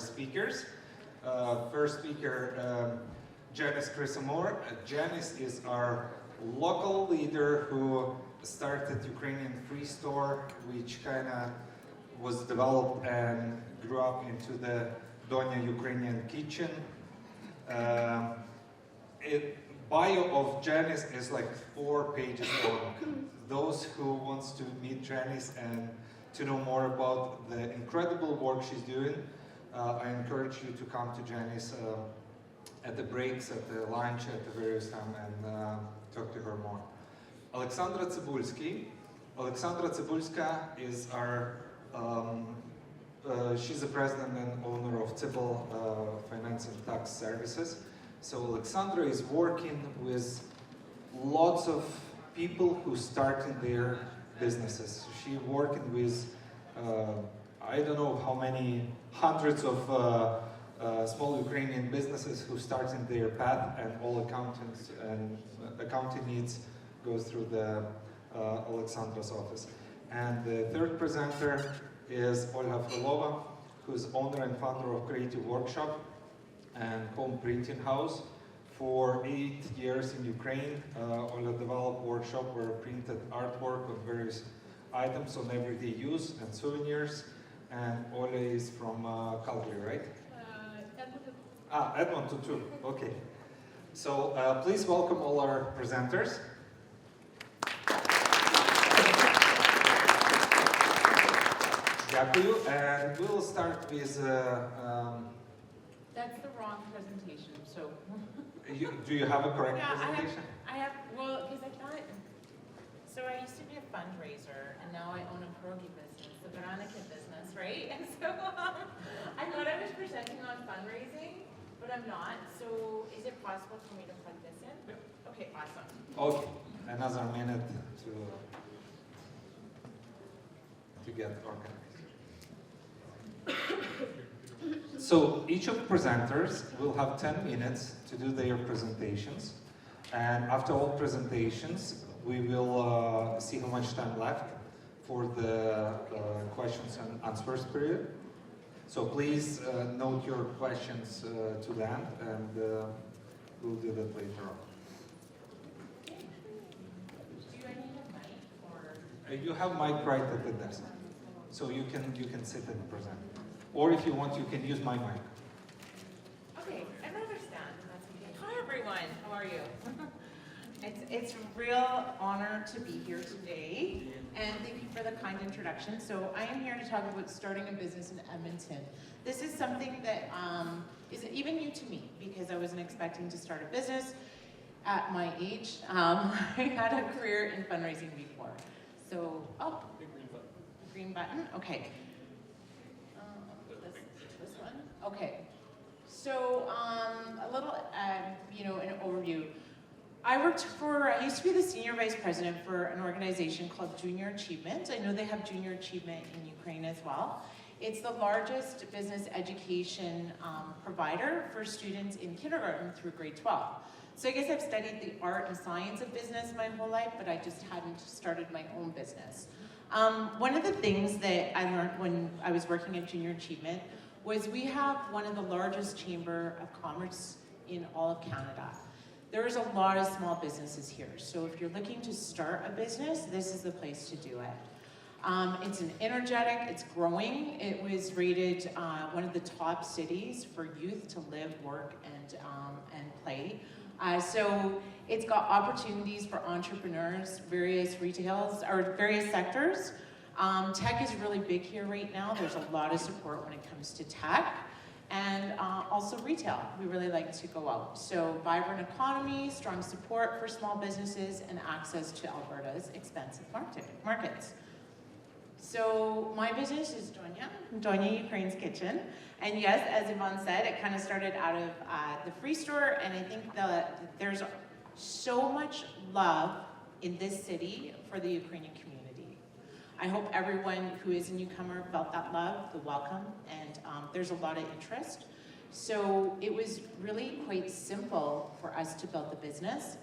speakers. First speaker, Janice, Krissa. Janice is our local leader who started Ukrainian free store, which kind of was developed and grew up into the Donya Ukrainian kitchen. Bio of Janice is like 4 pages long. Those who wants to meet Janice and to know more about the incredible work she's doing, I encourage you to come to Janice at the breaks, at the lunch, at the various time, and talk to her more. Alexandra Cybulsky. Alexandra Cybulska is our, she's the president and owner of Cybal Finance and Tax Services. So Alexandra is working with lots of people who started their businesses. She's working with, I don't know how many hundreds of small Ukrainian businesses who started their path, and all accountants and accounting needs goes through the Alexandra's office. And the third presenter is Olha Frolova, who's owner and founder of Creative Workshop and home printing house. For 8 years in Ukraine, Olha developed workshop where printed artwork of various items on everyday use and souvenirs. And Olha is from Calgary, right? Edmonton. Edmonton too, okay. So please welcome all our presenters. Дякую, and we'll start with... That's the wrong presentation, so... do you have a correct presentation? I have, well, because I thought, so I used to be a fundraiser, and now I own a pierogi business, the Veronica business, right? And so I thought I was presenting on fundraising, but I'm not, so is it possible for me to plug this in? Yeah. Okay, awesome. Okay, another minute to get organized. So each of the presenters will have 10 minutes to do their presentations, and after all presentations we will see how much time left for the questions and answers period. So please note your questions to the end, and we'll do that later on. Do I need a mic or? You have mic right at the desk, so you can sit and present. Or if you want, you can use my mic. Okay, I'd rather stand. That's okay. Hi everyone, how are you? It's a real honor to be here today, and thank you for the kind introduction. So I am here to talk about starting a business in Edmonton. This is something that is even new to me, because I wasn't expecting to start a business at my age. I had a career in fundraising before. So, oh, green button, okay. This one? Okay. So, a little, an overview. I used to be the senior vice president for an organization called Junior Achievement. I know they have Junior Achievement in Ukraine as well. It's the largest business education provider for students in kindergarten through grade 12. So I guess I've studied the art and science of business my whole life, but I just hadn't started my own business. One of the things that I learned when I was working at Junior Achievement was we have one of the largest chamber of commerce in all of Canada. There's a lot of small businesses here, so if you're looking to start a business, this is the place to do it. It's an energetic, it's growing. It was rated one of the top cities for youth to live, work, and play. So it's got opportunities for entrepreneurs, various retails, or various sectors. Tech is really big here right now. There's a lot of support when it comes to tech. And also retail, we really like to go out. So vibrant economy, strong support for small businesses, and access to Alberta's expensive markets. So my business is Donya Ukraine's Kitchen. And yes, as Yvonne said, it kind of started out of the free store, and I think that there's so much love in this city for the Ukrainian community. I hope everyone who is a newcomer felt that love, the welcome, and there's a lot of interest. So it was really quite simple for us to build the business.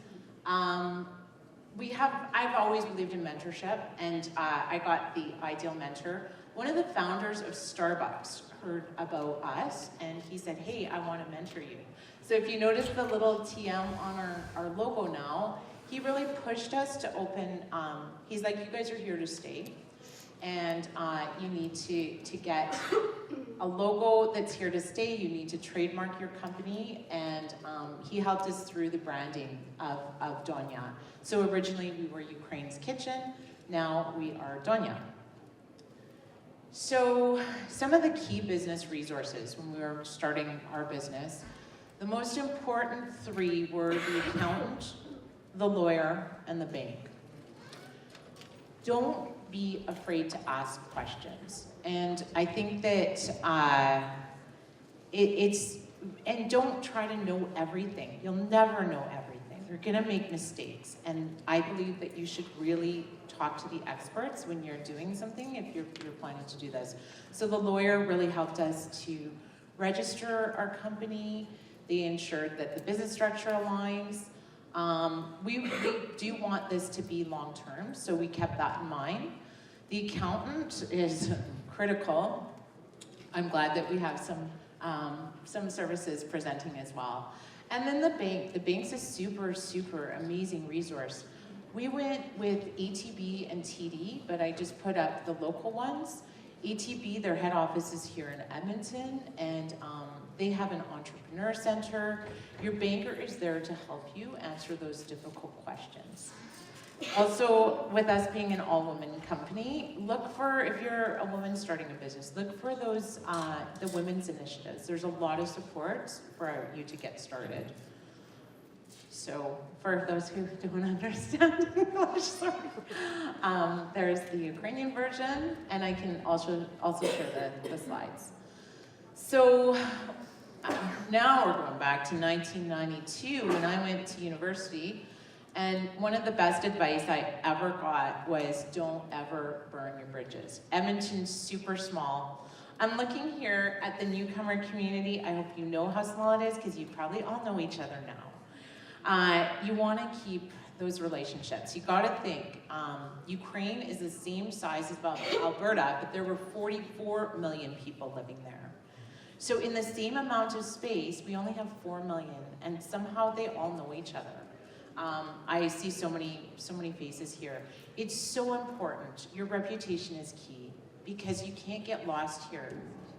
I've always believed in mentorship, and I got the ideal mentor One of the founders of Starbucks heard about us, and he said, hey, I want to mentor you. So if you notice the little TM on our logo now, he really pushed us to open, he's like, you guys are here to stay, and you need to get a logo that's here to stay, you need to trademark your company, and he helped us through the branding of Donya. So originally we were Ukraine's Kitchen, now we are Donya. So some of the key business resources when we were starting our business, the most important three were the accountant, the lawyer, and the bank. Don't be afraid to ask questions. And I think that and don't try to know everything. You'll never know everything. You're gonna make mistakes. And I believe that you should really talk to the experts when you're doing something, if you're planning to do this. So the lawyer really helped us to register our company. They ensured that the business structure aligns. We do want this to be long-term, so we kept that in mind. The accountant is critical. I'm glad that we have some services presenting as well. And then the bank. The bank's a super, super amazing resource. We went with ATB and TD, but I just put up the local ones. ATB, their head office is here in Edmonton, and they have an entrepreneur center. Your banker is there to help you answer those difficult questions. Also, with us being an all-woman company, look for, if you're a woman starting a business, look for those, the women's initiatives. There's a lot of support for you to get started. So, for those who don't understand English, sorry, there's the Ukrainian version, and I can also share the slides. So, now we're going back to 1992 when I went to university, and one of the best advice I ever got was don't ever burn your bridges. Edmonton's super small. I'm looking here at the newcomer community. I hope you know how small it is because you probably all know each other now. You want to keep those relationships. You got to think, Ukraine is the same size as Alberta, but there were 44 million people living there. So in the same amount of space, we only have 4 million, and somehow they all know each other. I see so many faces here. It's so important. Your reputation is key because you can't get lost here.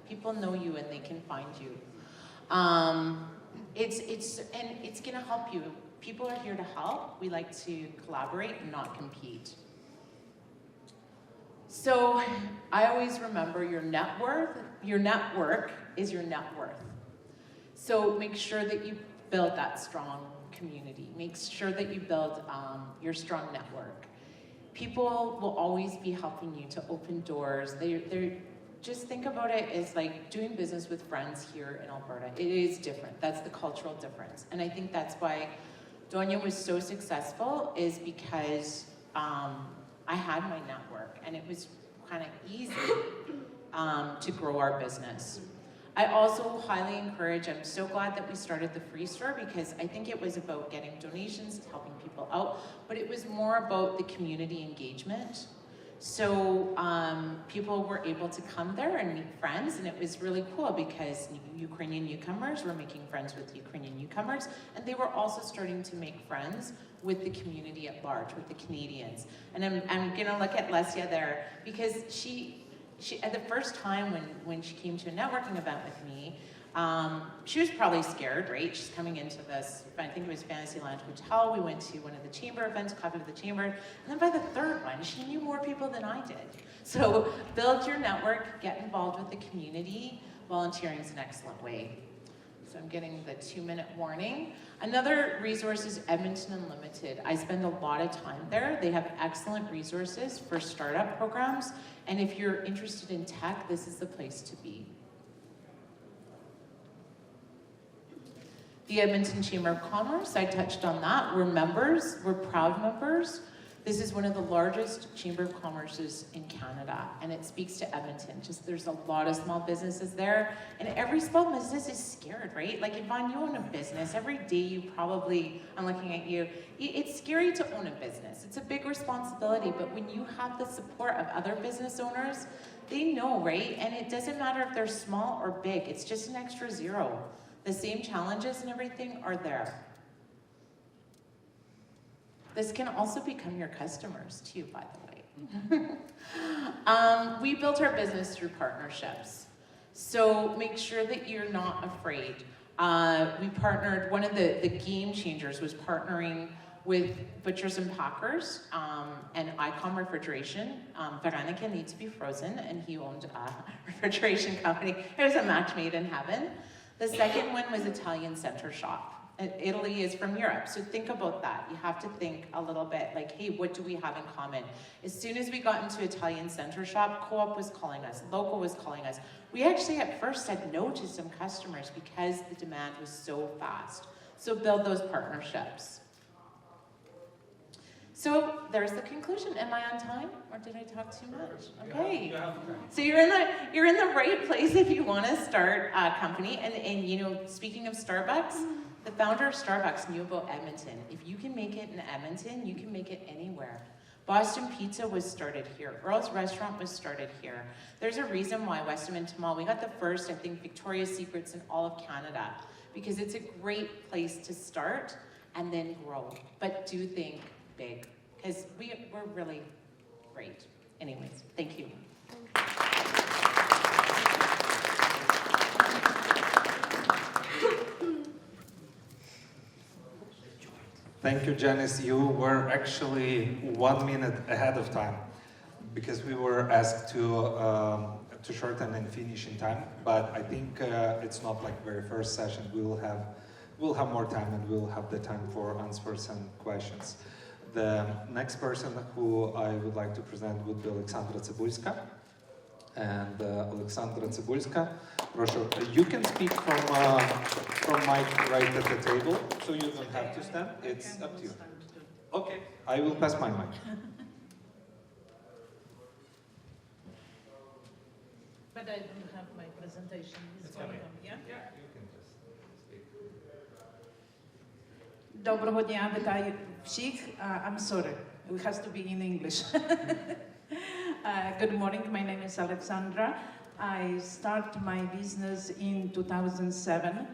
People know you and they can find you. It's gonna help you. People are here to help. We like to collaborate and not compete. So I always remember your network is your net worth. So make sure that you build that strong community. Make sure that you build your strong network. People will always be helping you to open doors. They're just think about it as like doing business with friends here in Alberta. It is different. That's the cultural difference. And I think that's why Donya was so successful, is because I had my network and it was kind of easy to grow our business. I also highly encourage, I'm so glad that we started the free store because I think it was about getting donations, helping people out, but it was more about the community engagement. So people were able to come there and meet friends, and it was really cool because Ukrainian newcomers were making friends with Ukrainian newcomers, and they were also starting to make friends with the community at large, with the Canadians. And I'm gonna look at Lesia there because she at the first time when she came to a networking event with me, she was probably scared, right? She's coming into this, I think it was Fantasyland Hotel. We went to one of the chamber events, coffee with the chamber. And then by the third one, she knew more people than I did. So build your network, get involved with the community. Volunteering is an excellent way. So I'm getting the 2-minute warning. Another resource is Edmonton Unlimited. I spend a lot of time there. They have excellent resources for startup programs. And if you're interested in tech, this is the place to be. The Edmonton Chamber of Commerce, I touched on that. We're members, we're proud members. This is one of the largest chamber of commerces in Canada, and it speaks to Edmonton. Just there's a lot of small businesses there, and every small business is scared, right? Like Yvonne, you own a business. Every day you probably, I'm looking at you, it's scary to own a business. It's a big responsibility, but when you have the support of other business owners, they know, right? And it doesn't matter if they're small or big, it's just an extra zero. The same challenges and everything are there. This can also become your customers too, by the way. We built our business through partnerships. So make sure that you're not afraid. We partnered, one of the game changers was partnering with Butchers and Packers and ICOM Refrigeration. Veronica needs to be frozen, and he owned a refrigeration company. It was a match made in heaven. The second one was Italian Center Shop. Italy is from Europe, so think about that. You have to think a little bit like, hey, what do we have in common? As soon as we got into Italian Center Shop, Co-op was calling us, Local was calling us. We actually at first said no to some customers because the demand was so fast. So build those partnerships. So there's the conclusion. Am I on time, or did I talk too much? Okay. So you're in the right place if you want to start a company. And you know, speaking of Starbucks, the founder of Starbucks knew about Edmonton. If you can make it in Edmonton, you can make it anywhere. Boston Pizza was started here. Earl's Restaurant was started here. There's a reason why West Edmonton Mall, we got the first, I think, Victoria's Secrets in all of Canada, because it's a great place to start and then grow. But do think big, because we're really great. Anyways, thank you. Thank you, Janice. You were actually 1 minute ahead of time because we were asked to shorten and finish in time. But I think it's not like very first session. We'll have more time, and we'll have the time for answers and questions. The next person who I would like to present would be Alexandra Cybulska. And Alexandra Cybulska, proszę, you can speak from mic right at the table, so you don't have to stand. It's up to you. Okay, I will pass my mic. But I don't have my presentation. It's coming. Yeah? Yeah, you can just speak. Доброго дня, вітаю всіх. I'm sorry, it has to be in English. Good morning, my name is Alexandra. I started my business in 2007.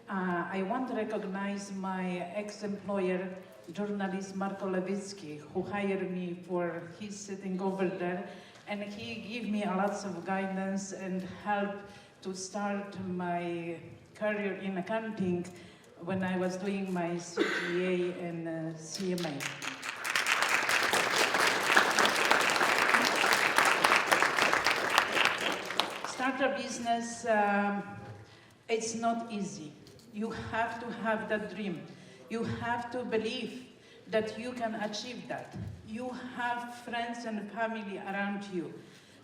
I want to recognize my ex-employer, journalist Marco Lewicki, who hired me for his sitting over there, and he gave me a lots of guidance and help to start my career in accounting when I was doing my CPA and CMA. Start a business, it's not easy. You have to have that dream. You have to believe that you can achieve that. You have friends and family around you.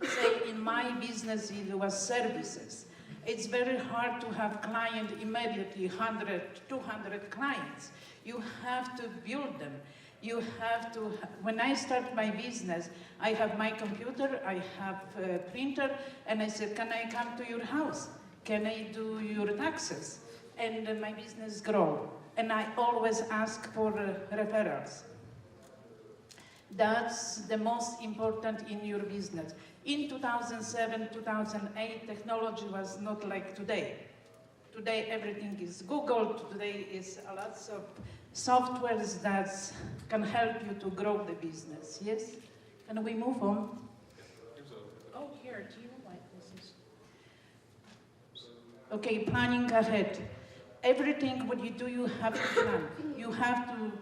Say, in my business, it was services. It's very hard to have client immediately, 100, 200 clients. You have to build them. You have to, when I start my business, I have my computer, I have a printer, and I said, can I come to your house? Can I do your taxes? And my business grow. And I always ask for referrals. That's the most important in your business. In 2007, 2008, technology was not like today. Today, everything is Google. Today is a lot of softwares that can help you to grow the business. Yes? Can we move on? Oh, here, do you know what this is? Okay, planning ahead. Everything what you do, you have to plan. You have to...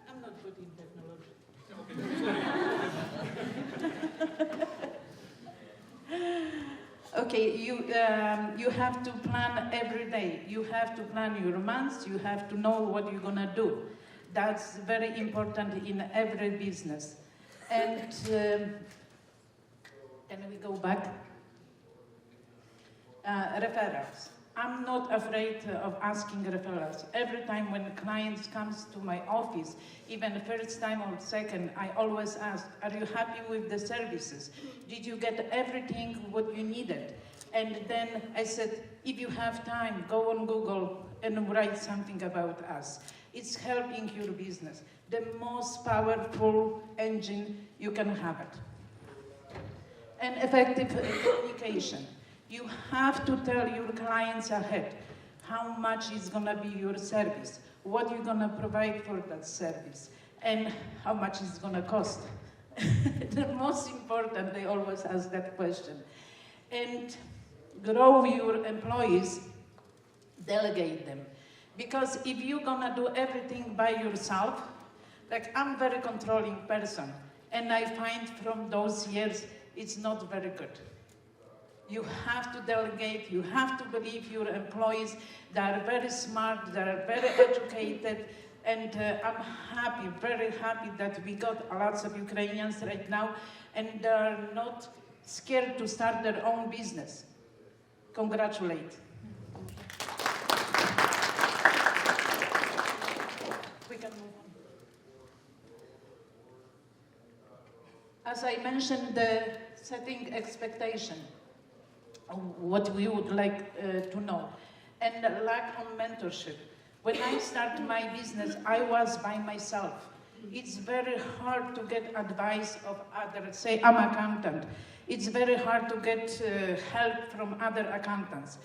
I'm not good in technology. Okay, you have to plan every day. You have to plan your months. You have to know what you're gonna do. That's very important in every business. And can we go back? Referrals. I'm not afraid of asking referrals. Every time when clients comes to my office, even the first time or second, I always ask, are you happy with the services? Did you get everything what you needed? And then I said, if you have time, go on Google and write something about us. It's helping your business. The most powerful engine you can have it. And effective communication. You have to tell your clients ahead how much is gonna be your service, what you're gonna provide for that service, and how much it's gonna cost. The most important, they always ask that question. And grow your employees, delegate them. Because if you're gonna do everything by yourself, like I'm a very controlling person, and I find from those years, it's not very good. You have to delegate, you have to believe your employees. They are very smart, they are very educated, and I'm happy, very happy that we got lots of Ukrainians right now, and they are not scared to start their own business. Congratulate. We can move on. As I mentioned, the setting expectation. What we would like to know, and lack of mentorship. When I started my business, I was by myself. It's very hard to get advice of others. Say, I'm an accountant. It's very hard to get help from other accountants.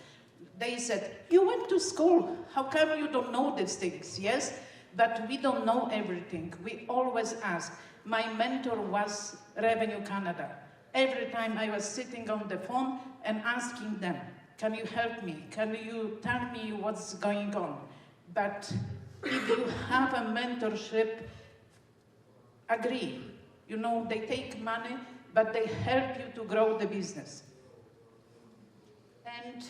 They said, you went to school. How come you don't know these things? Yes, but we don't know everything. We always ask. My mentor was Revenue Canada. Every time I was sitting on the phone and asking them, can you help me? Can you tell me what's going on? But if you have a mentorship, agree. You know, they take money, but they help you to grow the business. And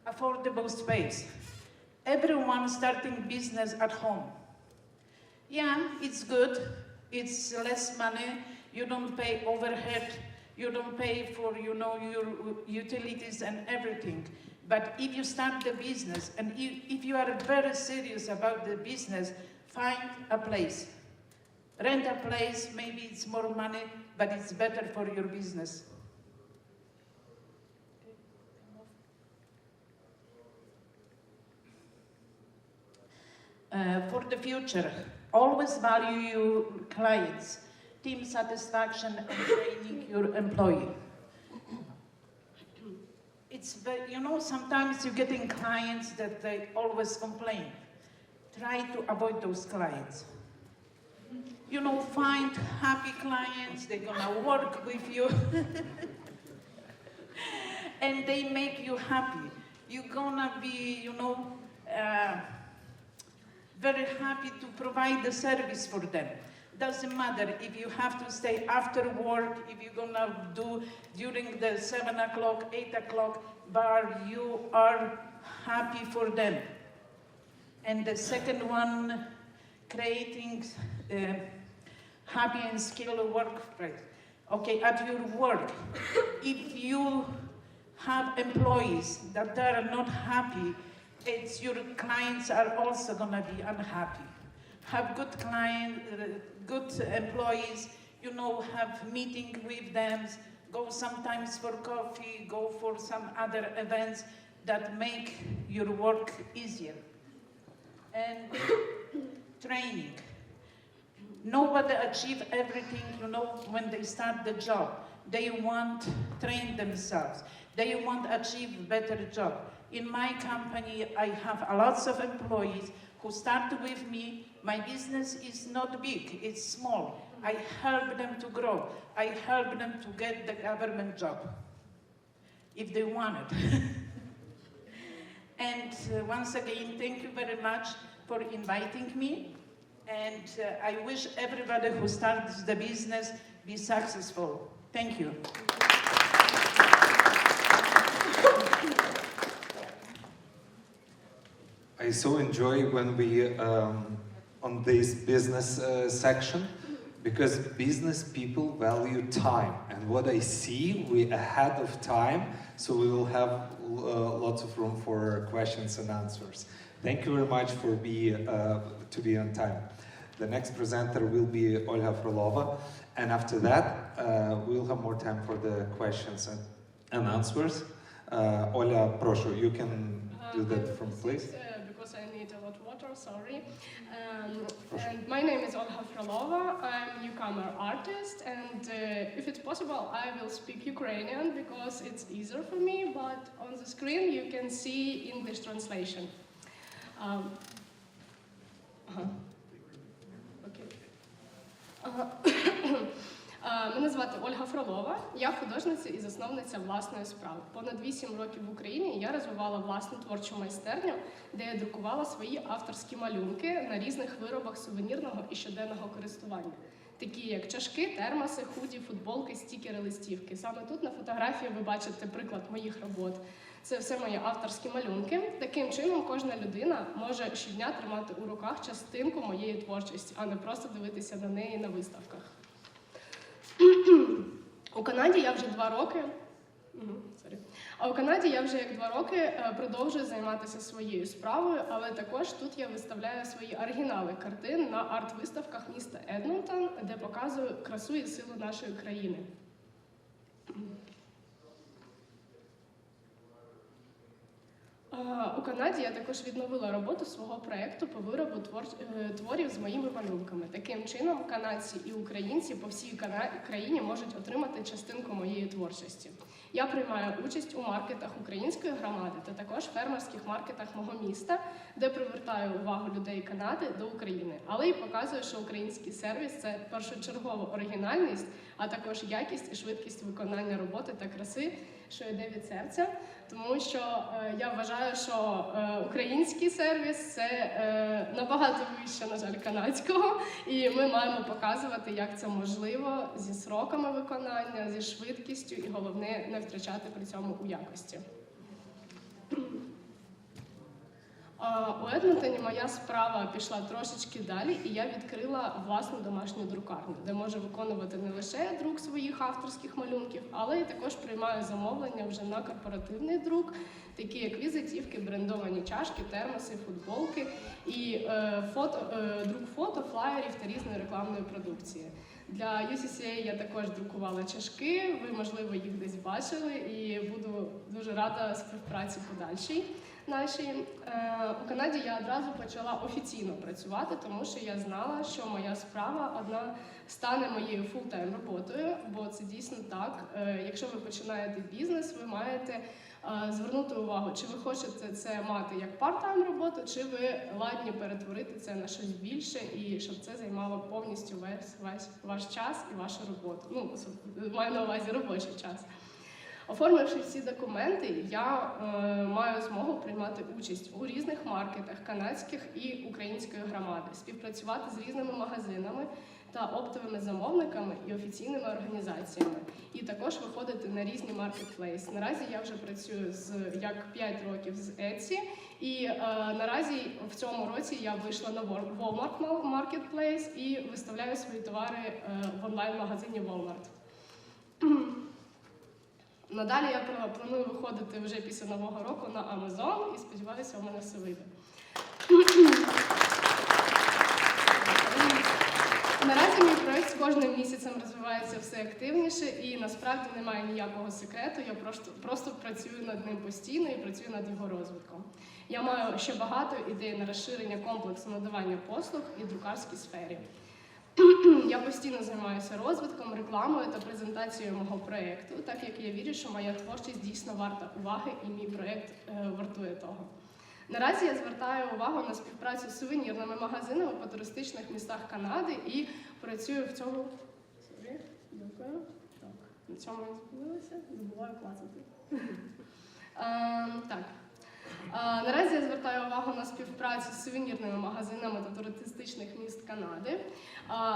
affordable space. Everyone starting business at home. Yeah, it's good. It's less money. You don't pay overhead, you don't pay for, you know, your utilities and everything. But if you start the business, and if you are very serious about the business, find a place. Rent a place, maybe it's more money, but it's better for your business. For the future, always value your clients. Team satisfaction and training your employee. It's very, you know, sometimes you're getting clients that they always complain. Try to avoid those clients. You know, find happy clients, they're gonna work with you. And they make you happy. You're gonna be, you know, very happy to provide the service for them. Doesn't matter if you have to stay after work, if you're gonna do during the 7 o'clock, 8 o'clock bar, you are happy for them. And the second one, creating happy and skilled workplace. Okay, at your work, if you have employees that are not happy, it's your clients are also gonna be unhappy. Have good clients, good employees, you know, have meeting with them, go sometimes for coffee, go for some other events that make your work easier. And training. Nobody achieves everything, you know, when they start the job. They want to train themselves. They want to achieve better job. In my company, I have lots of employees who start with me. My business is not big, it's small. I help them to grow. I help them to get the government job, if they want it. And once again, thank you very much for inviting me. And I wish everybody who starts the business be successful. Thank you. I so enjoy when we on this business section, because business people value time, and what I see, we ahead of time, so we will have lots of room for questions and answers. Thank you very much for to be on time. The next presenter will be Olha Frolova, and after that, we'll have more time for the questions and answers. Olha, proszę, you can do that from place. Because I need a lot of water, sorry. And my name is Olha Frolova. I'm a newcomer artist, and if it's possible, I will speak Ukrainian because it's easier for me, but on the screen you can see English translation. Мене звати Ольга Фролова, я художниця і засновниця власної справи. Понад 8 років в Україні я розвивала власну творчу майстерню, де я друкувала свої авторські малюнки на різних виробах сувенірного і щоденного користування. Такі як чашки, термоси, худі, футболки, стікери, листівки. Саме тут на фотографії ви бачите приклад моїх робот. Це все мої авторські малюнки. Таким чином кожна людина може щодня тримати у руках частинку моєї творчості, а не просто дивитися на неї на виставках. У Канаді я вже 2 роки. У Канаді я вже як 2 роки продовжую займатися своєю справою, але також тут я виставляю свої оригінали картин на арт-виставках міста Едмонтон, де показую красу і силу нашої країни. У Канаді я також відновила роботу свого проєкту по виробу творів з моїми малюнками. Таким чином, канадці і українці по всій країні можуть отримати частинку моєї творчості. Я приймаю участь у маркетах української громади та також фермерських маркетах мого міста, де привертаю увагу людей Канади до України. Але й показую, що український сервіс – це першочергово оригінальність, а також якість і швидкість виконання роботи та краси, що йде від серця. Тому що я вважаю, що український сервіс – це набагато вище, на жаль, канадського. І ми маємо показувати, як це можливо зі сроками виконання, зі швидкістю і, головне, не втрачати при цьому у якості. У Едмонтоні моя справа пішла трошечки далі, і я відкрила власну домашню друкарню, де можу виконувати не лише друк своїх авторських малюнків, але й також приймаю замовлення вже на корпоративний друк, такі як візитівки, брендовані чашки, термоси, футболки і друк фото, флаєрів та різної рекламної продукції. Для UCC я також друкувала чашки, ви, можливо, їх десь бачили, і буду дуже рада співпраці подальшій нашій. У Канаді я одразу почала офіційно працювати, тому що я знала, що моя справа одна стане моєю фултайм роботою, бо це дійсно так. Якщо ви починаєте бізнес, ви маєте звернути увагу, чи ви хочете це мати як парт-тайм роботу, чи ви ладні перетворити це на щось більше, і щоб це займало повністю ваш час і вашу роботу. Ну, маю на увазі робочий час. Оформивши всі документи, я маю змогу приймати участь у різних маркетах канадських і української громади, співпрацювати з різними магазинами та оптовими замовниками і офіційними організаціями. І також виходити на різні маркетплейси. Наразі я вже працюю як 5 років з Etsy, і наразі в цьому році я вийшла на Walmart Marketplace і виставляю свої товари в онлайн-магазині Walmart. Надалі я планую виходити вже після Нового року на Amazon і сподіваюся, у мене все вийде. Наразі мій проєкт з кожним місяцем розвивається все активніше і насправді немає ніякого секрету, я просто працюю над ним постійно і працюю над його розвитком. Я маю ще багато ідей на розширення комплексу надавання послуг і друкарській сфері. Я постійно займаюся розвитком, рекламою та презентацією мого проєкту, так як я вірю, що моя творчість дійсно варта уваги і мій проєкт вартує того. Наразі я звертаю увагу на співпрацю з сувенірними магазинами по туристичних містах Канади і працюю в цьому... Дякую. Так, на цьому я зупинилася, забуваю клацати. Так. Наразі я звертаю увагу на співпрацю з сувенірними магазинами та туристичних міст Канади,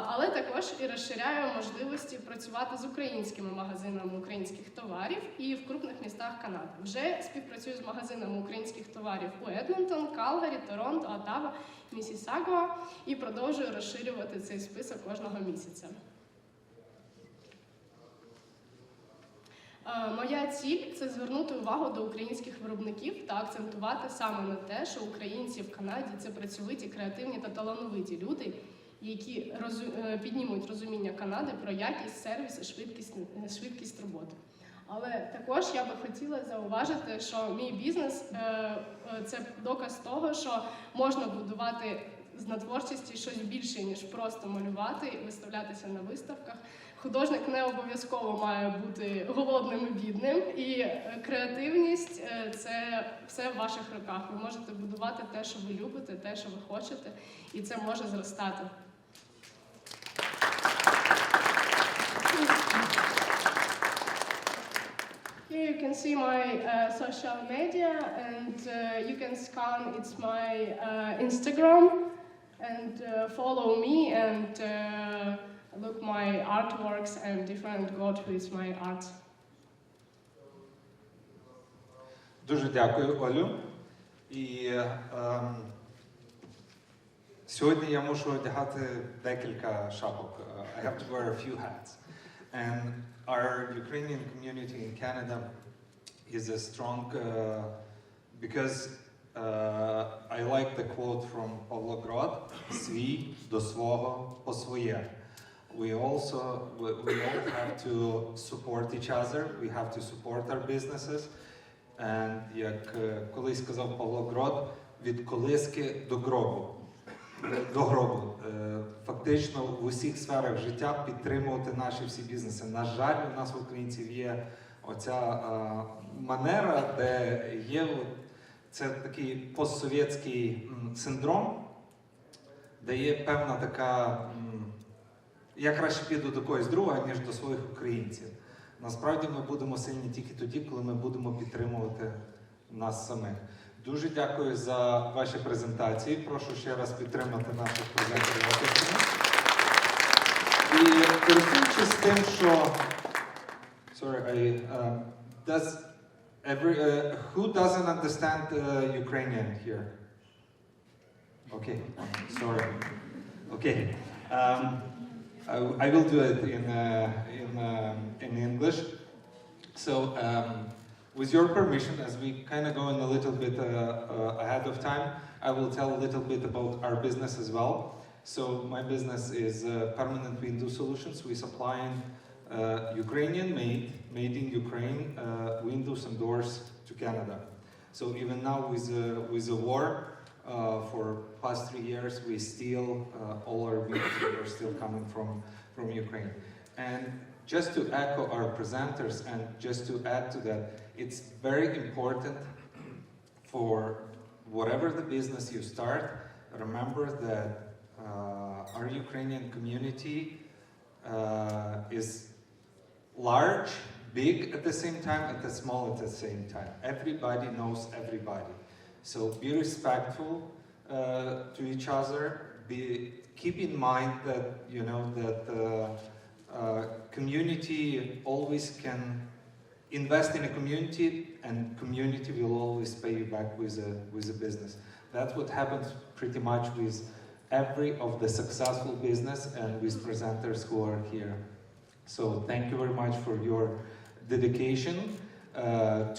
але також і розширяю можливості працювати з українськими магазинами українських товарів і в крупних містах Канади. Вже співпрацюю з магазинами українських товарів у Едмонтон, Калгарі, Торонто, Оттава, Місісагуа і продовжую розширювати цей список кожного місяця. Моя ціль – це звернути увагу до українських виробників та акцентувати саме на те, що українці в Канаді – це працьовиті, креативні та талановиті люди, які піднімуть розуміння Канади про якість, сервіс і швидкість роботи. Але також я би хотіла зауважити, що мій бізнес – це доказ того, що можна будувати з творчості щось більше, ніж просто малювати, виставлятися на виставках. Художник не обов'язково має бути голодним і бідним, і креативність – це все в ваших руках. Ви можете будувати те, що ви любите, те, що ви хочете, і це може зростати. Here you can see my social media, and you can scan, it's my Instagram, and follow me and look my artworks and different go with my art. Дуже дякую, Олю. І сьогодні я мушу одягати декілька шапок. I have to wear a few hats. And our Ukrainian community in Canada is a strong, because I like the quote from Pavlograd, свій до свого по своє. We all have to support each other, we have to support our businesses. And як колись сказав Павло Грод, від колиски до гробу. Фактично в усіх сферах життя підтримувати наші всі бізнеси. На жаль, у нас в українців є оця манера, де є це такий постсовєтський синдром, де є певна така, я краще піду до когось другого, ніж до своїх українців. Насправді ми будемо сильні тільки тоді, коли ми будемо підтримувати нас самих. Дуже дякую за ваші презентації. Прошу ще раз підтримати наших презентерів. І користуючись тим, що... who doesn't understand Ukrainian here? Okay, sorry. Okay. I will do it in English. So, with your permission, as we kind of go in a little bit ahead of time, I will tell a little bit about our business as well. So, my business is permanent window solutions. We supply Ukrainian-made in Ukraine, windows and doors to Canada. So, even now with the war, for past 3 years, we still all our windows are still coming from Ukraine. And just to echo our presenters and just to add to that, it's very important for whatever the business you start, remember that our Ukrainian community is large, big at the same time, and small at the same time. Everybody knows everybody. So be respectful to each other. Keep in mind that community always can invest in a community, and community will always pay you back with a business. That's what happens pretty much with every of the successful business and with presenters who are here. So thank you very much for your dedication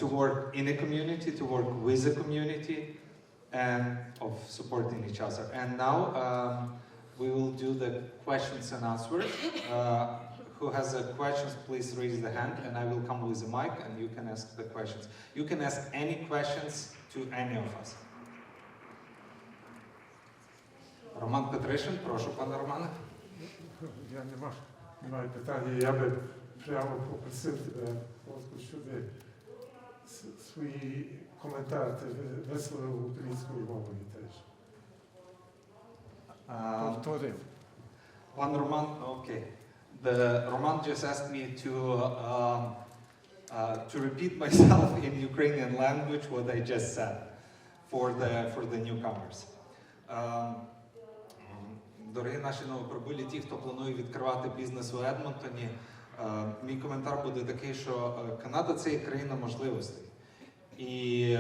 to work in a community, to work with a community, and of supporting each other. And now we will do the questions and answers. Who has questions, please raise the hand, and I will come with the mic, and you can ask the questions. You can ask any questions to any of us. Роман Петришин, прошу, пане Романе. Я не маю питання, я би прямо попросив тебе, щоб свої коментарі висловив українською мовою теж. Повторив. Пан Роман, okay. Roman just asked me to repeat myself in Ukrainian language what I just said for the newcomers. Дорогі наші новоприбулі, ті, хто планує відкривати бізнес у Едмонтоні, мій коментар буде такий, що Канада – це є країна можливостей. І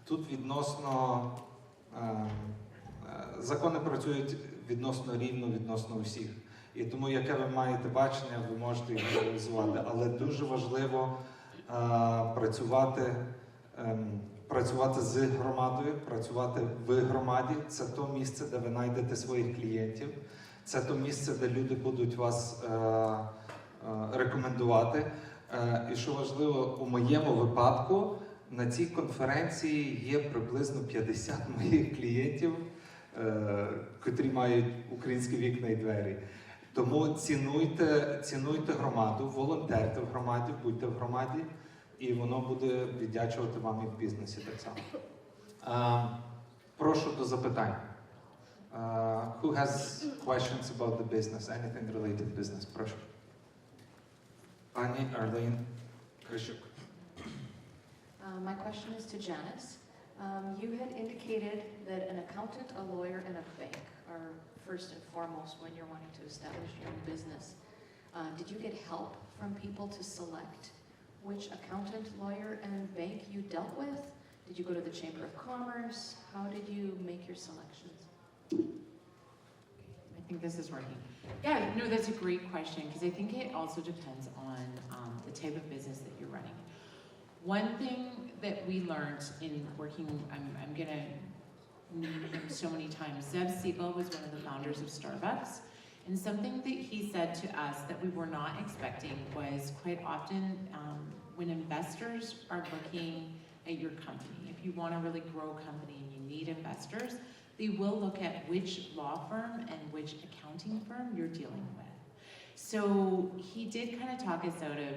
тут відносно закони працюють відносно рівно, відносно усіх. І тому, яке ви маєте бачення, ви можете їх реалізувати. Але дуже важливо працювати з громадою, працювати в громаді. Це то місце, де ви знайдете своїх клієнтів. Це то місце, де люди будуть вас рекомендувати. І що важливо, у моєму випадку, на цій конференції є приблизно 50 моїх клієнтів, котрі мають українські вікна і двері. Тому цінуйте громаду, волонтерте в громаді, будьте в громаді, і воно буде віддячувати вам і в бізнесі так само. Прошу до запитань. Who has questions about the business, anything related to business? Прошу. Пані Арлін Крищук. My question is to Janice. You had indicated that an accountant, a lawyer, and a bank are first and foremost when you're wanting to establish your own business. Did you get help from people to select which accountant, lawyer, and bank you dealt with? Did you go to the Chamber of Commerce? How did you make your selections? I think this is working. Yeah, no, that's a great question because I think it also depends on the type of business that you're running. One thing that we learned in working, I'm gonna name him so many times, Cybal was one of the founders of Starbucks, and something that he said to us that we were not expecting was quite often when investors are looking at your company, if you want to really grow a company and you need investors, they will look at which law firm and which accounting firm you're dealing with. So he did kind of talk us out of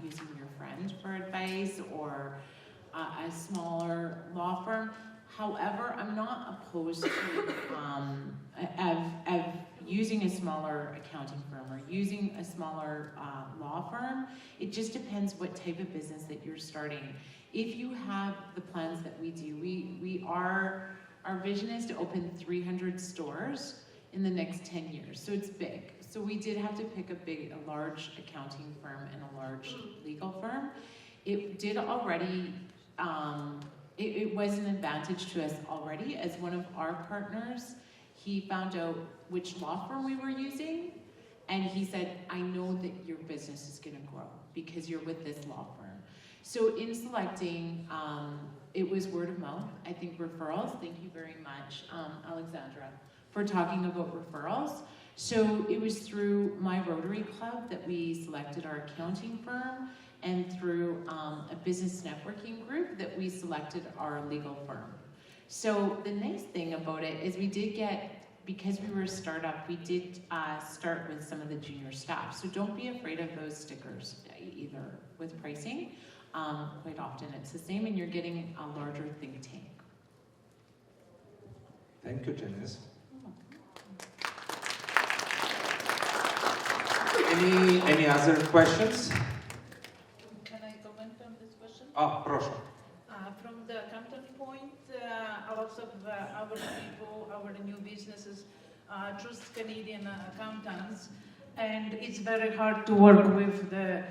using your friend for advice or a smaller law firm. However, I'm not opposed to of using a smaller accounting firm or using a smaller law firm. It just depends what type of business that you're starting. If you have the plans that we do, our vision is to open 300 stores in the next 10 years. So it's big. So we did have to pick a large accounting firm and a large legal firm. It did already, it was an advantage to us already as one of our partners. He found out which law firm we were using, and he said, I know that your business is gonna grow because you're with this law firm. So in selecting, it was word of mouth. I think referrals, thank you very much, Alexandra, for talking about referrals. So it was through my Rotary Club that we selected our accounting firm, and through a business networking group that we selected our legal firm. So the nice thing about it is we did get, because we were a startup, we did start with some of the junior staff. So don't be afraid of those stickers either with pricing. Quite often it's the same and you're getting a larger think tank. Thank you, Janice. Any other questions? Can I comment on this question? Прошу. From the accountant point, a lot of our people, our new businesses choose Canadian accountants, and it's very hard to work with the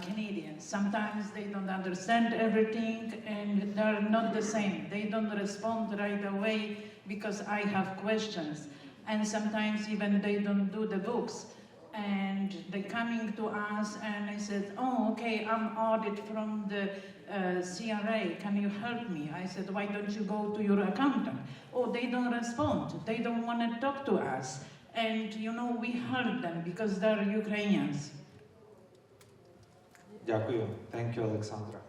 Canadians. Sometimes they don't understand everything and they're not the same. They don't respond right away because I have questions. And sometimes even they don't do the books. And they coming to us and I said, oh, okay, I'm audit from the CRA, can you help me? I said, why don't you go to your accountant? Oh, they don't respond. They don't want to talk to us. And you know, we heard them because they're Ukrainians. Дякую. Thank you, Alexandra.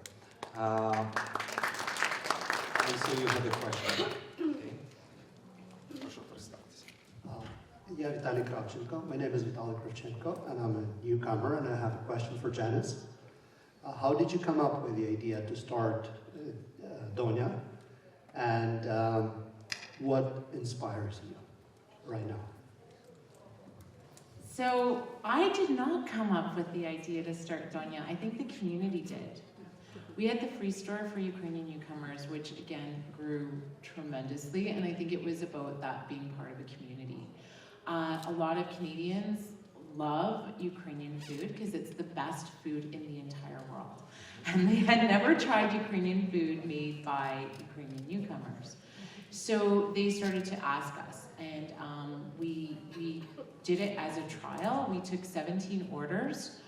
Also, you had a question. Okay. Прошу представтеся. Я Vitaly Kravchenko. My name is Vitaly Kravchenko, and I'm a newcomer, and I have a question for Janice. How did you come up with the idea to start Donia, and what inspires you right now? So I did not come up with the idea to start Donia. I think the community did. We had the free store for Ukrainian newcomers, which again grew tremendously, and I think it was about that being part of a community. A lot of Canadians love Ukrainian food because it's the best food in the entire world. And they had never tried Ukrainian food made by Ukrainian newcomers. So they started to ask us, and we did it as a trial. We took 17 orders.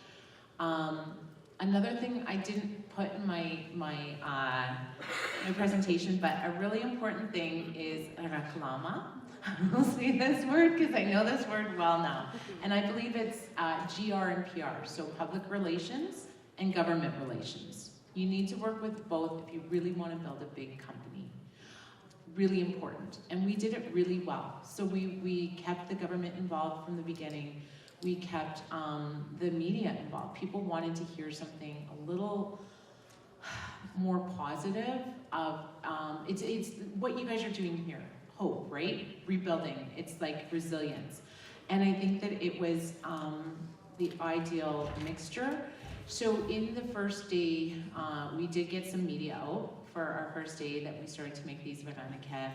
Another thing I didn't put in my presentation, but a really important thing is reklama. I'll say this word because I know this word well now. And I believe it's GR and PR, so public relations and government relations. You need to work with both if you really want to build a big company. Really important. And we did it really well. So we kept the government involved from the beginning. We kept the media involved. People wanted to hear something a little more positive of, it's what you guys are doing here. Hope, right? Rebuilding. It's like resilience. And I think that it was the ideal mixture. So in the first day, we did get some media out for our first day that we started to make these varanike.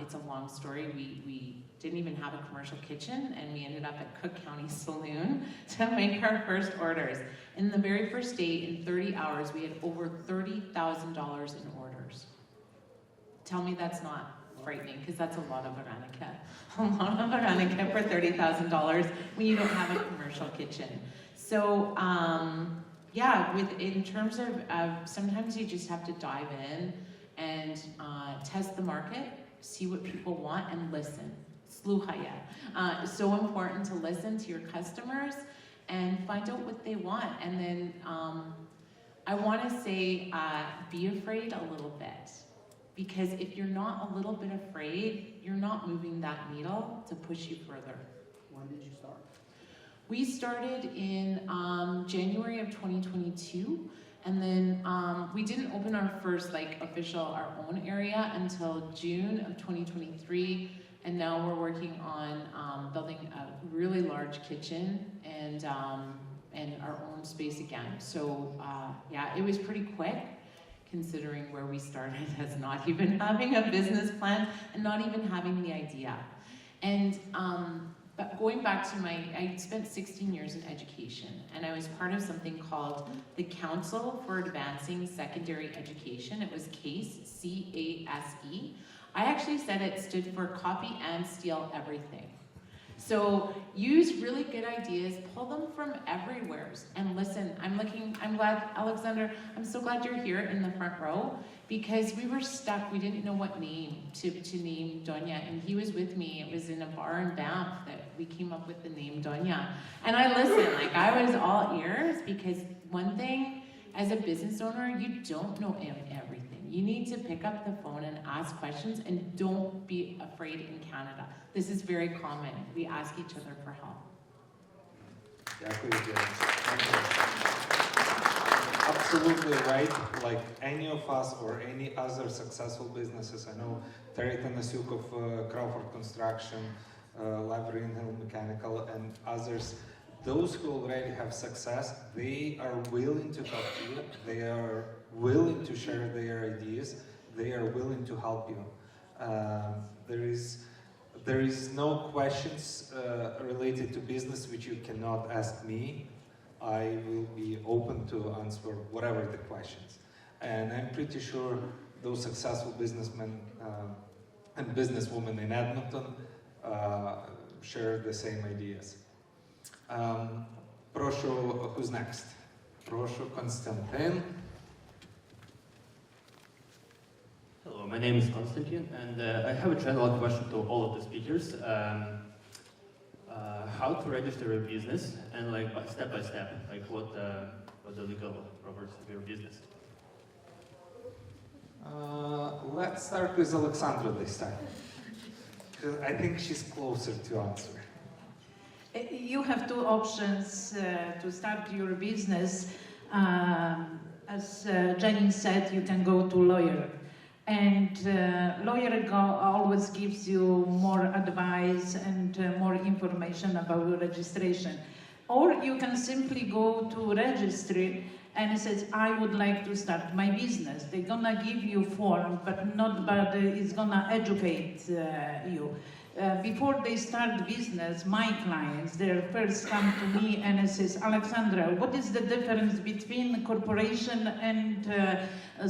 It's a long story. We didn't even have a commercial kitchen, and we ended up at Cook County Saloon to make our first orders. In the very first day, in 30 hours, we had over $30,000 in orders. Tell me that's not frightening, because that's a lot of varanike. A lot of varanike for $30,000 when you don't have a commercial kitchen. So, yeah, in terms of sometimes you just have to dive in and test the market, see what people want, and listen. Sluchaya. So important to listen to your customers and find out what they want. And then I want to say, be afraid a little bit. Because if you're not a little bit afraid, you're not moving that needle to push you further. When did you start? We started in January of 2022, and then we didn't open our first our own area until June of 2023, and now we're working on building a really large kitchen and our own space again. So yeah, it was pretty quick, considering where we started as not even having a business plan and not even having the idea. And but going back to I spent 16 years in education, and I was part of something called the Council for Advancing Secondary Education. It was CASE, C-A-S-E. I actually said it stood for Copy and Steal Everything. So use really good ideas, pull them from everywhere, and listen. I'm glad, Alexandra, I'm so glad you're here in the front row, because we were stuck. We didn't know what name to name Donya, and he was with me. It was in a bar in Banff that we came up with the name Donya. And I listened, I was all ears, because one thing, as a business owner, you don't know everything. You need to pick up the phone and ask questions, and don't be afraid in Canada. This is very common. We ask each other for help. Absolutely right. Like any of us or any other successful businesses, I know Terry Tanasuk of Crawford Construction, Lavery Hill Mechanical, and others. Those who already have success, they are willing to help you. They are willing to share their ideas. They are willing to help you. There is no questions related to business which you cannot ask me. I will be open to answer whatever the questions. And I'm pretty sure those successful businessmen and businesswomen in Edmonton share the same ideas. Proшу, who's next? Proшу, Konstantin. Hello, my name is Konstantin, and I have a general question to all of the speakers. How to register a business, and step by step, what the legal properties of your business. Let's start with Alexandra this time, because I think she's closer to answer. You have two options to start your business. As Janice said, you can go to lawyer. And lawyer always gives you more advice and more information about registration. Or you can simply go to registry and it says, I would like to start my business. They're gonna give you form, but nobody is gonna educate you. Before they start business, my clients, they first come to me and it says, Alexandra, what is the difference between corporation and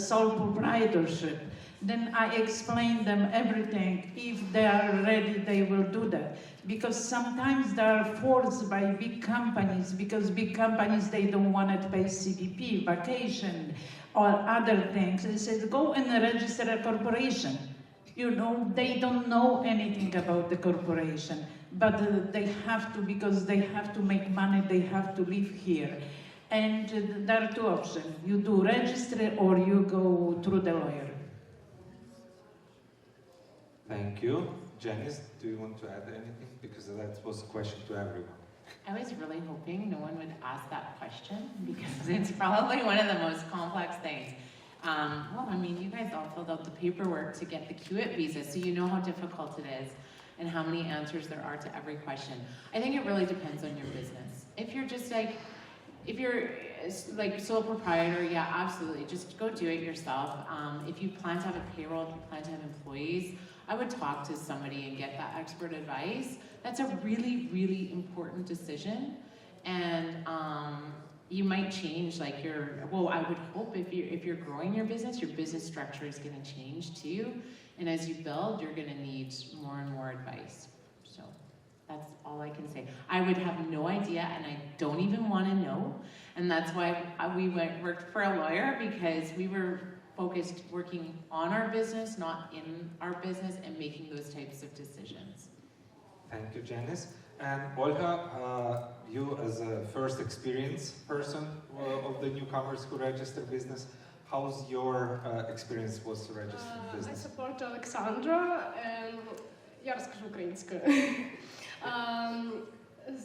sole proprietorship? then I explain them everything. If they are ready, they will do that. Because sometimes they are forced by big companies, because big companies, they don't want to pay CBP, vacation, or other things. They said, go and register a corporation. You know, they don't know anything about the corporation, but they have to, because they have to make money, they have to live here. And there are two options. You do register or you go through the lawyer. Thank you. Janice, do you want to add anything? Because that was a question to everyone. I was really hoping no one would ask that question because it's probably one of the most complex things. Well, I mean, you guys all filled out the paperwork to get the QIT visa, so you know how difficult it is and how many answers there are to every question. I think it really depends on your business. If you're just like, if you're like sole proprietor, yeah, absolutely, just go do it yourself. If you plan to have a payroll, if you plan to have employees, I would talk to somebody and get that expert advice. That's a really, really important decision. And you might change like well, I would hope if you're growing your business structure is gonna change too. And as you build, you're gonna need more and more advice. So that's all I can say. I would have no idea, and I don't even wanna know. And that's why we worked for a lawyer, because we were focused working on our business, not in our business, and making those types of decisions. Thank you, Janice. And Olha, you as a first experience person of the newcomers who register business, how's your experience was to register I business? support Alexandra. Я розкажу українською.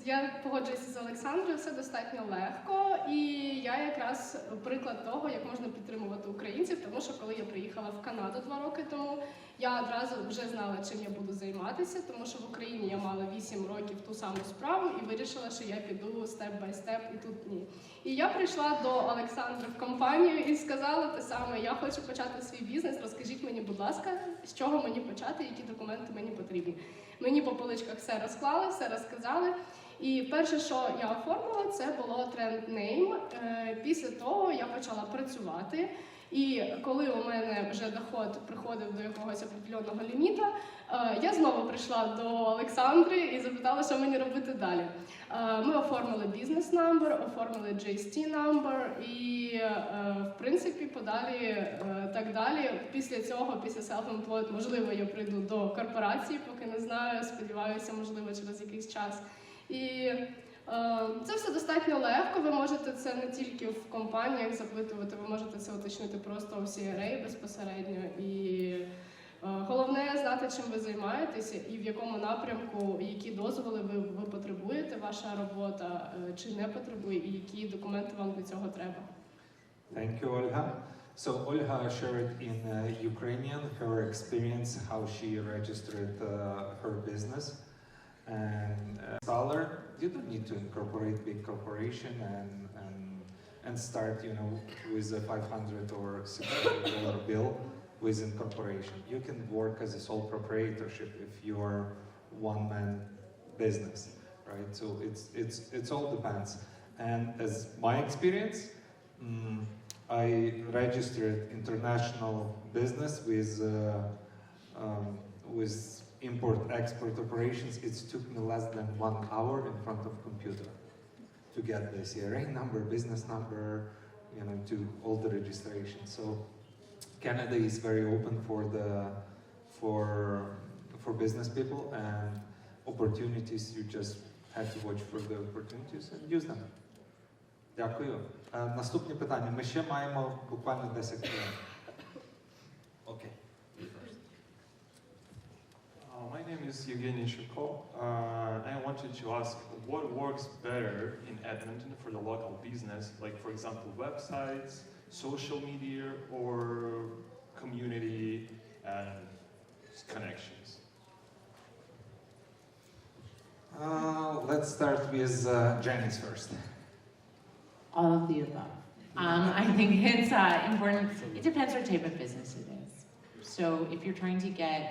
Я погоджуюся з Олександрою, все достатньо легко, і я якраз приклад того, як можна підтримувати українців, тому що коли я приїхала в Канаду 2 роки тому, я одразу вже знала, чим я буду займатися, тому що в Україні я мала 8 років ту саму справу і вирішила, що я піду степ-бай-степ, і тут ні. І я прийшла до Олександри в компанію і сказала те саме: я хочу почати свій бізнес, розкажіть мені, будь ласка, з чого мені почати, які документи мені потрібні. Мені по поличках все розклали, все розказали. І перше, що я оформила, це було тренд-нейм. Після того я почала працювати. І коли у мене вже доход приходив до якогось определеного ліміта, я знову прийшла до Олександри і запитала, що мені робити далі. Ми оформили бізнес-намбер, оформили GST-намбер і, в принципі, подалі так далі. Після цього, після self-employed, можливо, я прийду до корпорації, поки не знаю, сподіваюся, можливо, через якийсь час. І це все достатньо легко, ви можете це не тільки в компаніях запитувати, ви можете це уточнити просто у CRA безпосередньо. І головне знати, чим ви займаєтеся і в якому напрямку, які дозволи ви потребуєте, ваша робота, чи не потребує, і які документи вам для цього треба. Thank you, Olha. So Olha shared in Ukrainian her experience, how she registered her business. And installer, you don't need to incorporate big corporation and start, you know, with a $500 or $600 bill with incorporation. You can work as a sole proprietorship if you're one-man business, right? So it's all depends. And as my experience, I registered international business with import-export operations. It took me less than 1 hour in front of computer to get the CRA number, business number, you know, to all the registration. So Canada is very open for business people, and opportunities, you just have to watch for the opportunities and use them. Дякую. Наступні питання. Ми ще маємо буквально 10 хвилин. Окей. My name is Evgeny Shirko. I wanted to ask what works better in Edmonton for the local business, like for example websites, social media, or community and connections? Let's start with Janice first. All of the above. I think it's important. It depends what type of business it is. So if you're trying to get,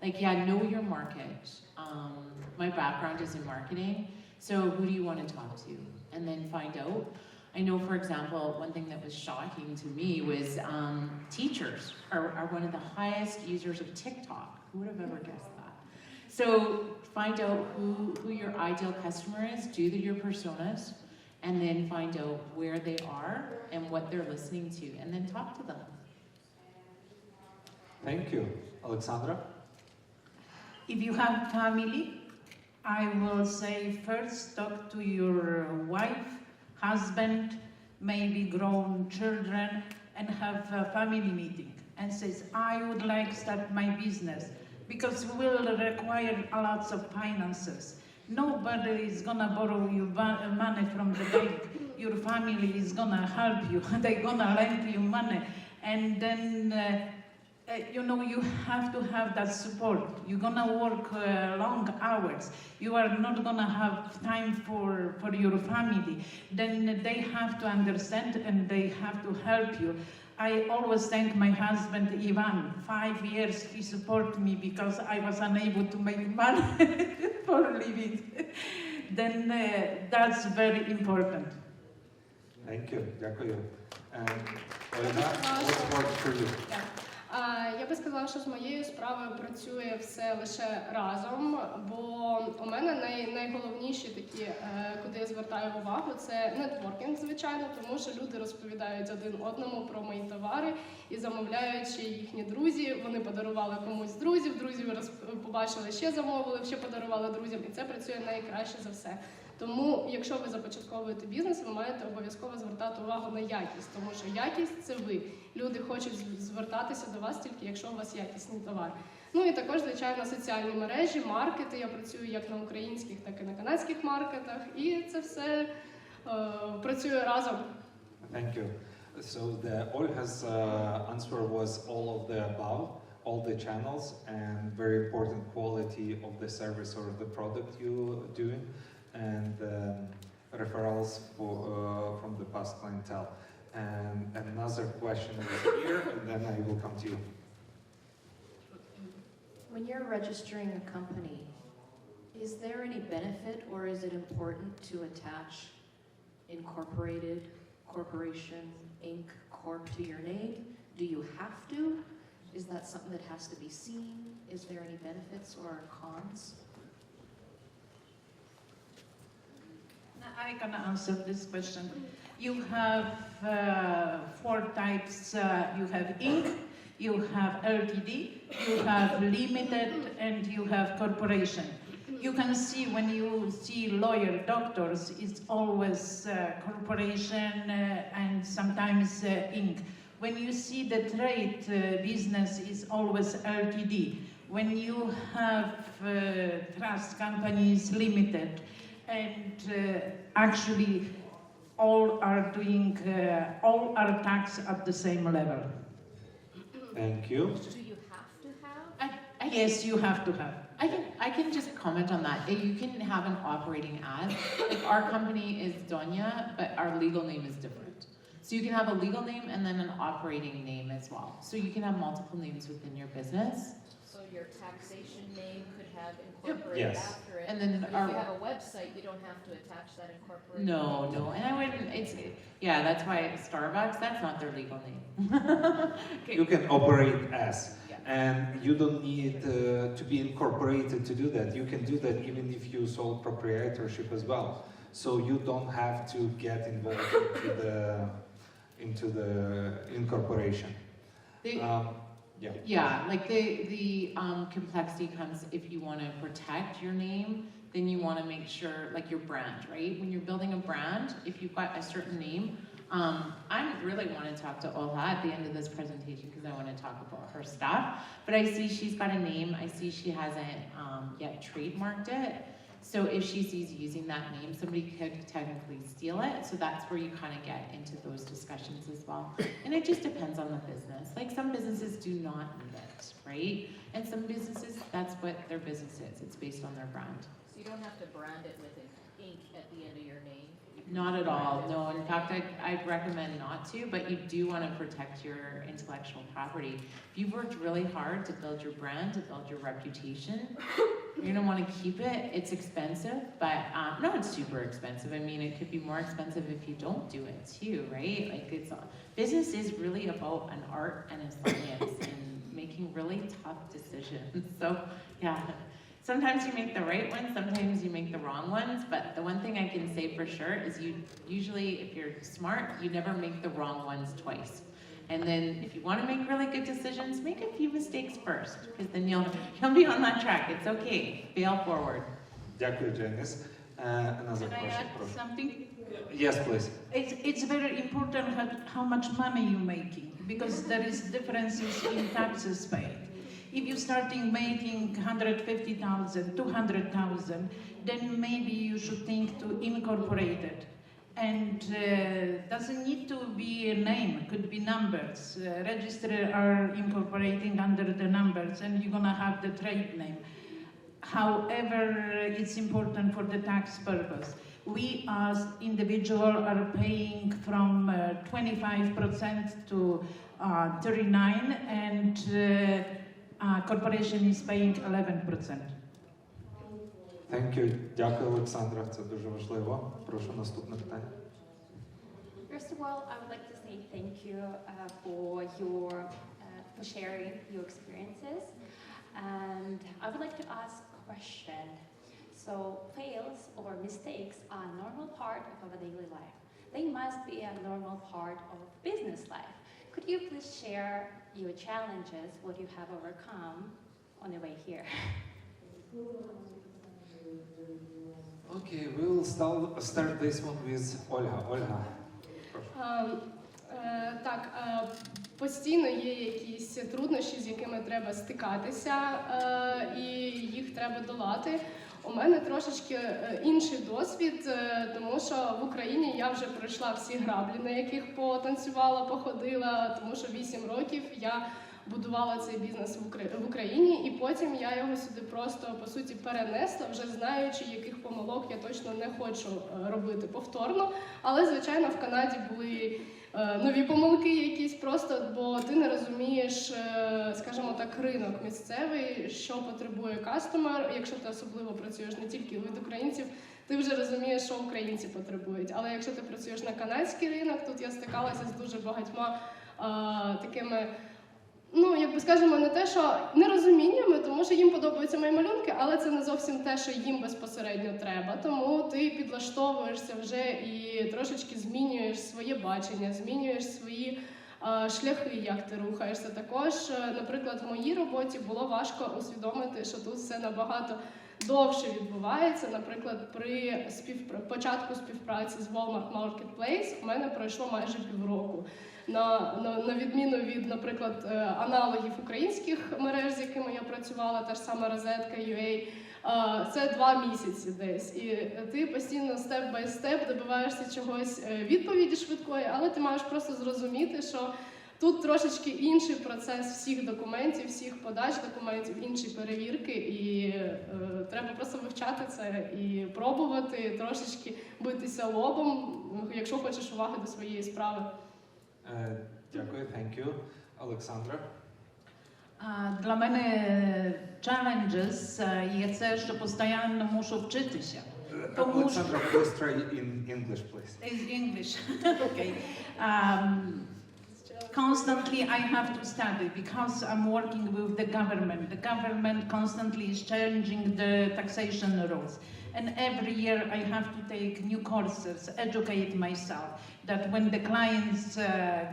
like, know your market. My background is in marketing, so who do you want to talk to? And then find out. I know, for example, one thing that was shocking to me was teachers are one of the highest users of TikTok. Who would have ever guessed that? So find out who your ideal customer is, do your personas, and then find out where they are and what they're listening to, and then talk to them. Thank you. Alexandra? If you have family, I will say first talk to your wife, husband, maybe grown children, and have a family meeting and says, I would like to start my business because we will require lots of finances. Nobody is gonna borrow you money from the bank. Your family is gonna help you. They're gonna lend you money. And then you know, you have to have that support. You're gonna work long hours. You are not gonna have time for your family. Then they have to understand and they have to help you. I always thank my husband, Ivan. 5 years he supported me because I was unable to make money for living. Then that's very important. Thank you. Дякую. And Olha, what's worked for you? Я би сказала, що з моєю справою працює все лише разом, бо у мене найголовніші такі, куди я звертаю увагу, це нетворкінг, звичайно, тому що люди розповідають один одному про мої товари і замовляючи їхні друзі, вони подарували комусь з друзів, побачили, ще замовили, ще подарували друзям, і це працює найкраще за все. Тому, якщо ви започатковуєте бізнес, ви маєте обов'язково звертати увагу на якість, тому що якість – це ви. Люди хочуть звертатися до вас тільки, якщо у вас якісний товар. Ну і також, звичайно, соціальні мережі, маркети. Я працюю як на українських, так і на канадських маркетах. І це все працює разом. Thank you. So Olga's answer was all of the above, all the channels, and very important quality of the service or the product you're doing, and referrals from the past clientele. And another question is here, and then I will come to you. When you're registering a company, is there any benefit or is it important to attach incorporated, corporation, Inc., Corp to your name? Do you have to? Is that something that has to be seen? Is there any benefits or cons? I can answer this question. You have 4 types. You have Inc., you have LTD, you have limited, and you have corporation. You can see when you see lawyer, doctors, it's always corporation and sometimes Inc. When you see the trade business, is always LTD. When you have trust companies, limited, and actually all are doing, all are taxed at the same level. Thank you. Do you have to have? Yes, you have to have. I can just comment on that. You can have an operating ad. Like our company is Donya, but our legal name is different. So you can have a legal name and then an operating name as well. So you can have multiple names within your business. So your taxation name could have incorporated Yes. after it. And then But if you have a website, you don't have to attach that incorporated. No, and I wouldn't, yeah, that's why Starbucks, that's not their legal name. Okay. You can operate as, Yeah. and you don't need to be incorporated to do that. You can do that even if you sold proprietorship as well. So you don't have to get involved into the incorporation. Yeah. Yeah, like the complexity comes if you want to protect your name, then you want to make sure, like your brand, right? When you're building a brand, if you've got a certain name, I really want to talk to Olha at the end of this presentation because I want to talk about her stuff. But I see she's got a name. I see she hasn't yet trademarked it. So if she sees using that name, somebody could technically steal it. So that's where you kind of get into those discussions as well. And it just depends on the business. Like some businesses do not need it, right? And some businesses, that's what their their business is. It's based on their brand. So you don't have to brand it with an ink at the end of your name? Not at all, no. In fact, I'd recommend not to, but you do want to protect your intellectual property. If you've worked really hard to build your brand, to build your reputation, you're going to want to keep it. It's expensive, but not super expensive. I mean, it could be more expensive if you don't do it too, right? Like, business is really about an art and a science and making really tough decisions. So, yeah. Sometimes you make the right ones, sometimes you make the wrong ones, but the one thing I can say for sure is you usually, if you're smart, you never make the wrong ones twice. And then if you want to make really good decisions, make a few mistakes first, because then you'll be on that track. It's okay. Fail forward. Дякую, Janice. Another Can I question, add proszę. something? Yes, please. It's very important how much money you're making, because there is differences in taxes paid. If you're starting making 150,000, 200,000, then maybe you should think to incorporate it. And doesn't need to be a name, could be numbers. Register are incorporating under the numbers, and you're gonna have the trade name. However, it's important for the tax purpose. We as individual are paying from 25% to 39%, and corporation is paying 11%. Thank you. Дякую, Олександра. Це дуже важливо. Прошу наступне питання. First of all, I would like to say thank you for sharing your experiences. And I would like to ask a question. So, fails or mistakes are a normal part of our daily life. They must be a normal part of business life. Could you please share your challenges, what you have overcome on the way here? Okay, we will start this one with Olga. Olga. Так, постійно є якісь труднощі, з якими треба стикатися, і їх треба долати. У мене трошечки інший досвід, тому що в Україні я вже пройшла всі граблі, на яких потанцювала, походила, тому що 8 років я будувала цей бізнес в Україні, і потім я його сюди просто, по суті, перенесла, вже знаючи, яких помилок я точно не хочу робити повторно. Але, звичайно, в Канаді були нові помилки якісь просто, бо ти не розумієш, скажімо так, ринок місцевий, що потребує кастомер. Якщо ти особливо працюєш не тільки від українців, ти вже розумієш, що українці потребують. Але якщо ти працюєш на канадський ринок, тут я стикалася з дуже багатьма такими, ну, якби скажімо, не те, що нерозуміннями, тому що їм подобаються мої малюнки, але це не зовсім те, що їм безпосередньо треба. Тому ти підлаштовуєшся вже і трошечки змінюєш своє бачення, змінюєш свої шляхи, як ти рухаєшся. Також, наприклад, в моїй роботі було важко усвідомити, що тут все набагато довше відбувається. Наприклад, при початку співпраці з Walmart Marketplace у мене пройшло майже півроку. На відміну від, наприклад, аналогів українських мереж, з якими я працювала, та ж сама розетка, UA, це 2 місяці десь. І ти постійно степ-бай-степ добиваєшся чогось відповіді швидкої, але ти маєш просто зрозуміти, що тут трошечки інший процес всіх документів, всіх подач документів, інші перевірки, і треба просто вивчати це і пробувати трошечки битися лобом, якщо хочеш уваги до своєї справи. Дякую, thank you. Олександра. Dla мене challenges є це, що постійно мушу вчитися. Олександра, please try in English, please. Is English, okay. Constantly I have to study because I'm working with the government. The government constantly is changing the taxation rules. And every year I have to take new courses, educate myself, that when the clients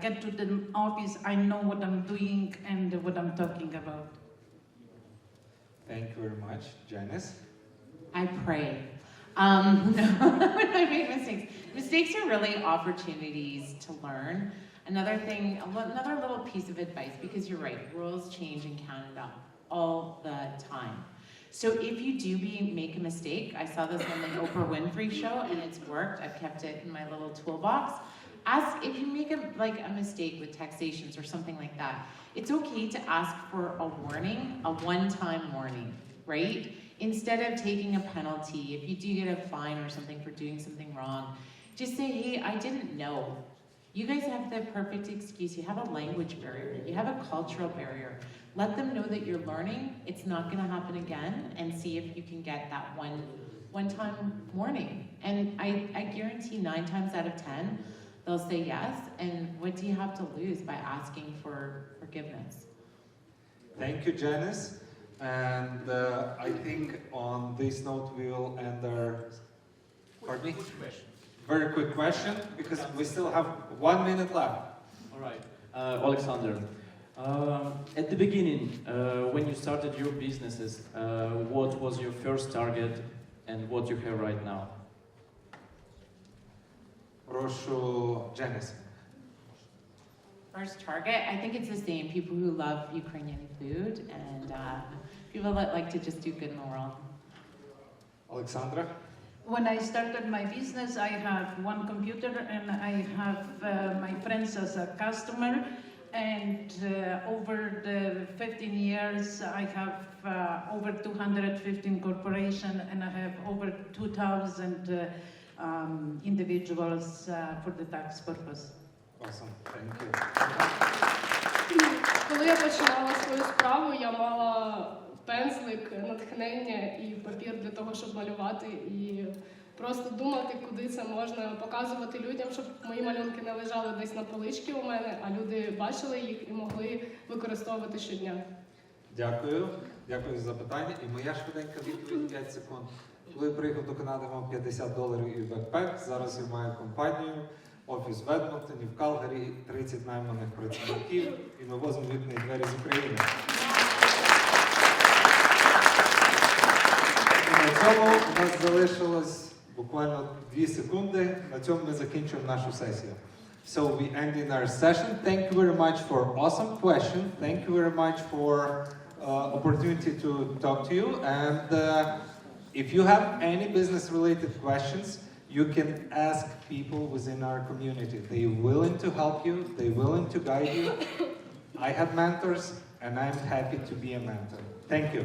get to the office, I know what I'm doing and what I'm talking about. Thank you very much. Janice? I pray. No, I made mistakes. Mistakes are really opportunities to learn. Another little piece of advice, because you're right, rules change in Canada all the time. So if you do make a mistake, I saw this on the Oprah Winfrey show, and it's worked. I've kept it in my little toolbox. If you make a mistake with taxations or something like that, it's okay to ask for a warning, a one-time warning. right? Instead of taking a penalty, if you do get a fine or something for doing something wrong, just say, hey, I didn't know. You guys have the perfect excuse. You have a language barrier. You have a cultural barrier. Let them know that you're learning. It's not going to happen again, and see if you can get that one-time warning. And I guarantee 9 times out of 10, they'll say yes. And what do you have to lose by asking for forgiveness? Thank you, Janice. And I think on this note, we will end our... Pardon me? Very quick question, because we still have 1 minute left. All right. Alexandra, at the beginning, when you started your businesses, what was your first target and what you have right now? Прошу, Janice. First target, I think it's the same. People who love Ukrainian food and people that like to just do good in the world. Alexandra? When I started my business, I have one computer and I have my friends as a customer. And over the 15 years, I have over 215 corporations and I have over 2,000 individuals for the tax purpose. Awesome, thank you. Коли я починала свою справу, я мала пензлик, натхнення і папір для того, щоб малювати, і просто думати, куди це можна показувати людям, щоб мої малюнки не лежали десь на поличці у мене, а люди бачили їх і могли використовувати щодня. Дякую. Дякую за запитання. І моя швиденька відповідь 5 секунд. Коли я приїхав до Канади, мав $50 і бекпек. Зараз я маю компанію, офіс в Едмонтоні, в Калгарі, 30 найманих працівників і ми возимо вікна і двері з України. І на цьому у нас залишилось буквально 2 секунди. На цьому ми закінчуємо нашу сесію. So we end in our session. Thank you very much for awesome questions. Thank you very much for opportunity to talk to you. And if you have any business-related questions, you can ask people within our community. They're willing to help you. They're willing to guide you. I have mentors, and I'm happy to be a mentor. Thank you.